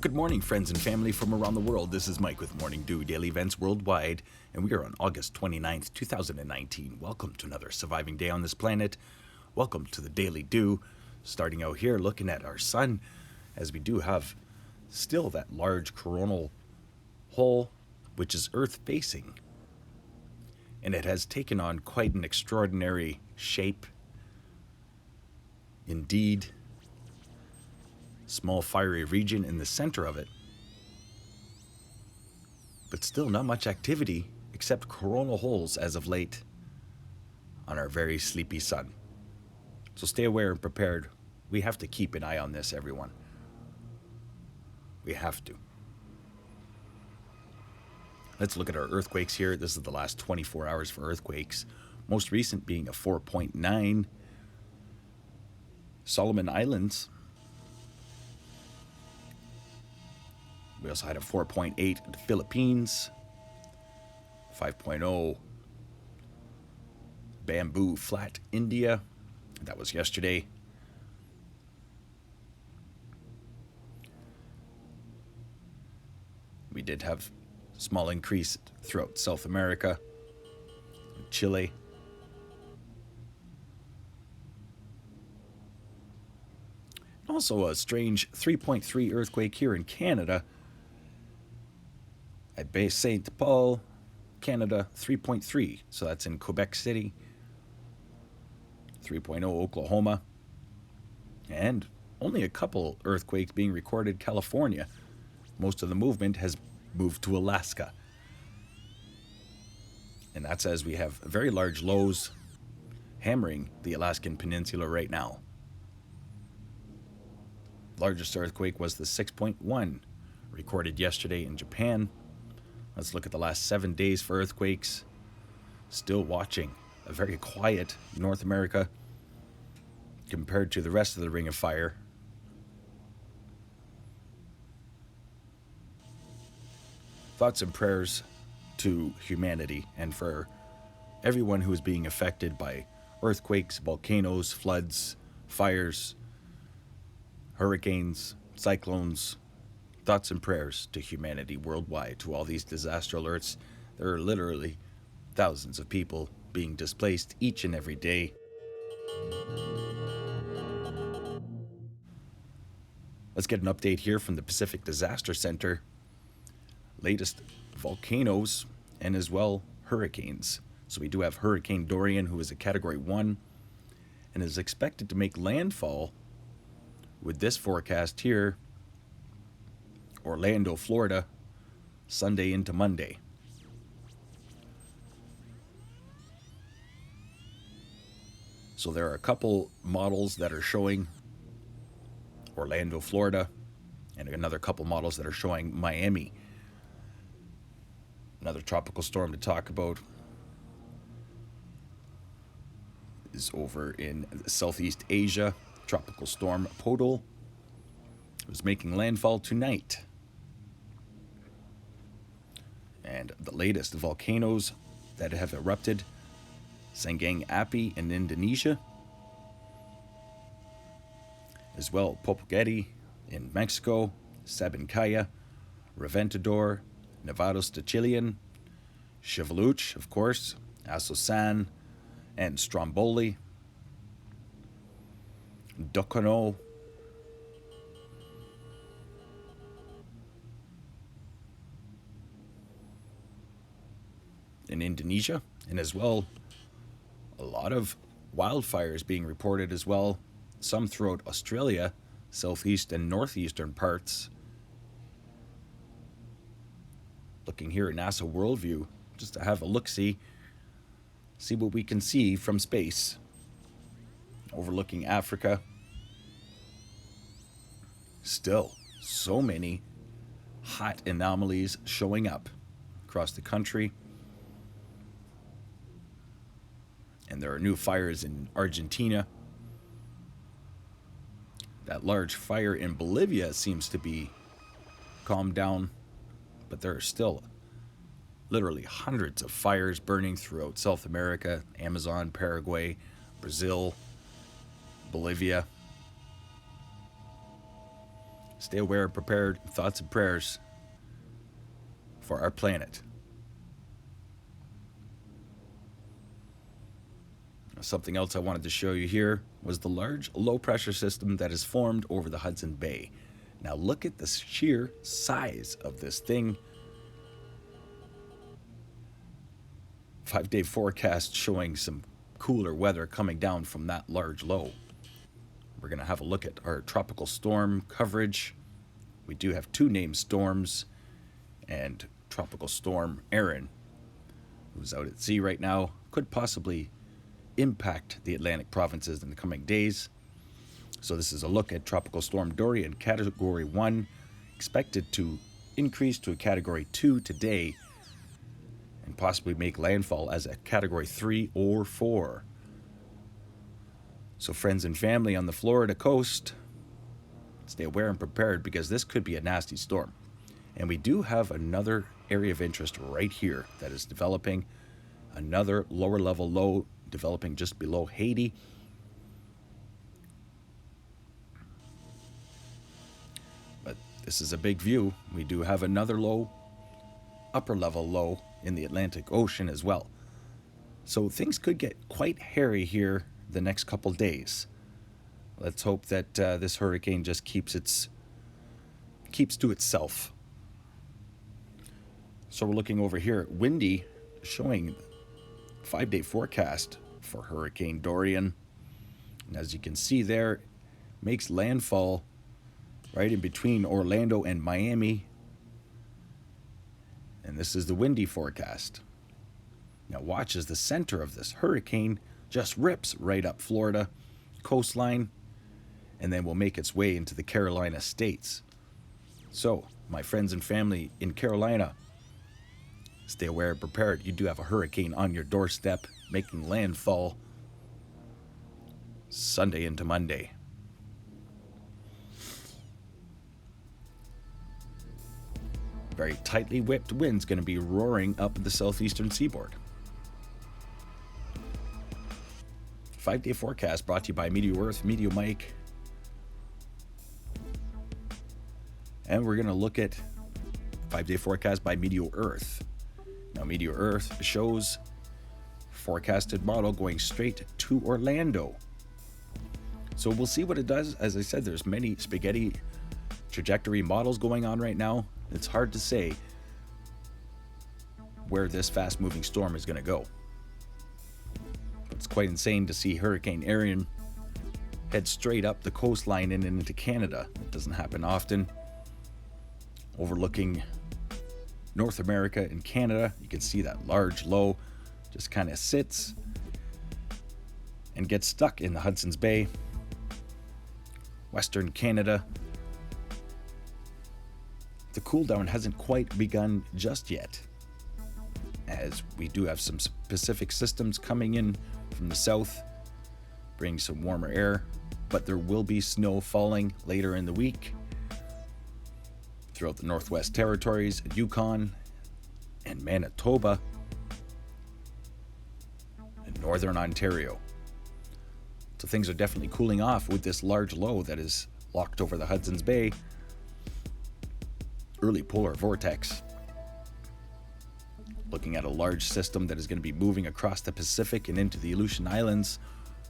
Good morning, friends and family from around the world. This is Mike with Morning Dew, daily events worldwide, and we are on August 29th, 2019. Welcome to another surviving day on this planet. Welcome to the Daily Dew. Starting out here, looking at our sun, as we do have still that large coronal hole, which is Earth-facing. And it has taken on quite an extraordinary shape. Indeed, small fiery region in the center of it, but still not much activity except coronal holes as of late on our very sleepy sun. So stay aware and prepared. We have to keep an eye on this, everyone. We have to. Let's look at our earthquakes here. This is the last 24 hours for earthquakes. Most recent being a 4.9. Solomon Islands. We also had a 4.8 in the Philippines, 5.0 Bamboo Flat, India. That was yesterday. We did have small increase throughout South America, Chile. Also a strange 3.3 earthquake here in Canada. At Bay St. Paul, Canada, 3.3. So that's in Quebec City. 3.0 Oklahoma. And only a couple earthquakes being recorded California. Most of the movement has moved to Alaska. And that's as we have very large lows hammering the Alaskan Peninsula right now. Largest earthquake was the 6.1 recorded yesterday in Japan. Let's look at the last 7 days for earthquakes. Still watching a very quiet North America compared to the rest of the Ring of Fire. Thoughts and prayers to humanity and for everyone who is being affected by earthquakes, volcanoes, floods, fires, hurricanes, cyclones. Thoughts and prayers to humanity worldwide, to all these disaster alerts. There are literally thousands of people being displaced each and every day. Let's get an update here from the Pacific Disaster Center. Latest volcanoes and as well hurricanes. So we do have Hurricane Dorian, who is a Category 1 and is expected to make landfall with this forecast here, Orlando, Florida, Sunday into Monday. So there are a couple models that are showing Orlando, Florida, and another couple models that are showing Miami. Another tropical storm to talk about is over in Southeast Asia. Tropical storm Podul is making landfall tonight. And the latest volcanoes that have erupted: Sanggang Api in Indonesia, as well Popocatépetl in Mexico, Sabancaya, Reventador, Nevados de Chillán, Chivluch, of course, Asosan, and Stromboli, Docono, in Indonesia, and as well a lot of wildfires being reported as well, some throughout Australia, southeast and northeastern parts. Looking here at NASA Worldview, just to have a look-see, see what we can see from space. Overlooking Africa. Still, so many hot anomalies showing up across the country. And there are new fires in Argentina. That large fire in Bolivia seems to be calmed down, but there are still literally hundreds of fires burning throughout South America, Amazon, Paraguay, Brazil, Bolivia. Stay aware and prepared. Thoughts and prayers for our planet. Something else I wanted to show you here was the large low pressure system that is formed over the Hudson Bay. Now look at the sheer size of this thing. 5-day forecast showing some cooler weather coming down from that large low. We're going to have a look at our tropical storm coverage. We do have 2 named storms, and Tropical Storm Erin, who's out at sea right now, could possibly impact the Atlantic provinces in the coming days. So this is a look at Tropical Storm Dorian, Category 1, expected to increase to a Category 2 today and possibly make landfall as a Category 3 or 4. So friends and family on the Florida coast, stay aware and prepared because this could be a nasty storm. And we do have another area of interest right here that is developing, another lower level low developing just below Haiti. But this is a big view. We do have another low, upper level low in the Atlantic Ocean as well. So things could get quite hairy here the next couple days. Let's hope that this hurricane just keeps to itself. So we're looking over here at Windy, showing 5-day forecast for Hurricane Dorian. And as you can see there, makes landfall right in between Orlando and Miami. And this is the windy forecast. Now watch as the center of this hurricane just rips right up Florida coastline and then will make its way into the Carolina states. So, my friends and family in Carolina, stay aware and prepared. You do have a hurricane on your doorstep making landfall Sunday into Monday. Very tightly whipped winds going to be roaring up the southeastern seaboard. 5-day forecast brought to you by Meteo Earth, Meteo Mike. And we're going to look at 5-day forecast by Meteo Earth. Now, Meteo Earth shows forecasted model going straight to Orlando. So we'll see what it does. As I said, there's many spaghetti trajectory models going on right now. It's hard to say where this fast-moving storm is going to go. But it's quite insane to see Hurricane Erin head straight up the coastline and into Canada. It doesn't happen often. Overlooking North America and Canada, you can see that large low just kind of sits and gets stuck in the Hudson's Bay. Western Canada. The cool down hasn't quite begun just yet, as we do have some Pacific systems coming in from the south, bringing some warmer air, but there will be snow falling later in the week throughout the Northwest Territories, Yukon, and Manitoba, and Northern Ontario. So things are definitely cooling off with this large low that is locked over the Hudson's Bay. Early polar vortex. Looking at a large system that is going to be moving across the Pacific and into the Aleutian Islands.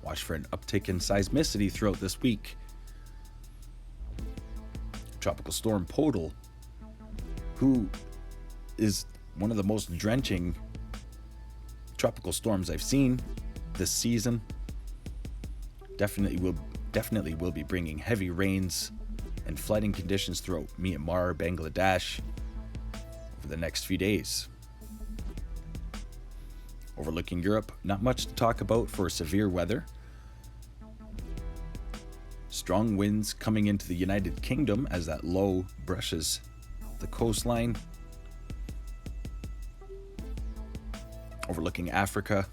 Watch for an uptick in seismicity throughout this week. Tropical Storm Podul, who is one of the most drenching tropical storms I've seen this season. Definitely will be bringing heavy rains and flooding conditions throughout Myanmar, Bangladesh over the next few days. Overlooking Europe, not much to talk about for severe weather. Strong winds coming into the United Kingdom as that low brushes the coastline. Overlooking Africa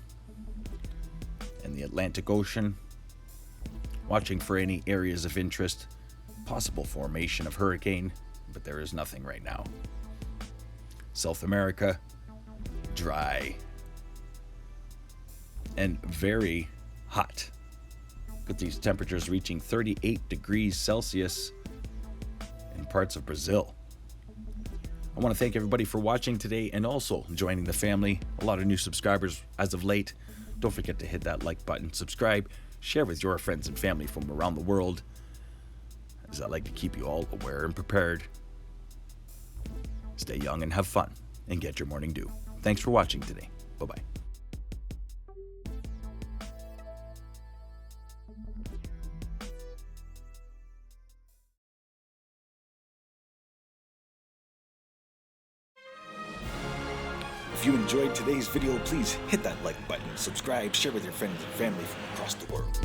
and the Atlantic Ocean. Watching for any areas of interest. Possible formation of hurricane, but there is nothing right now. South America, dry and very hot, with these temperatures reaching 38 degrees Celsius in parts of Brazil. I want to thank everybody for watching today and also joining the family. A lot of new subscribers as of late. Don't forget to hit that like button, subscribe, share with your friends and family from around the world, as I like to keep you all aware and prepared. Stay young and have fun, and get your morning dew. Thanks for watching today. Bye-bye. If you enjoyed today's video, please hit that like button, subscribe, share with your friends and family from across the world.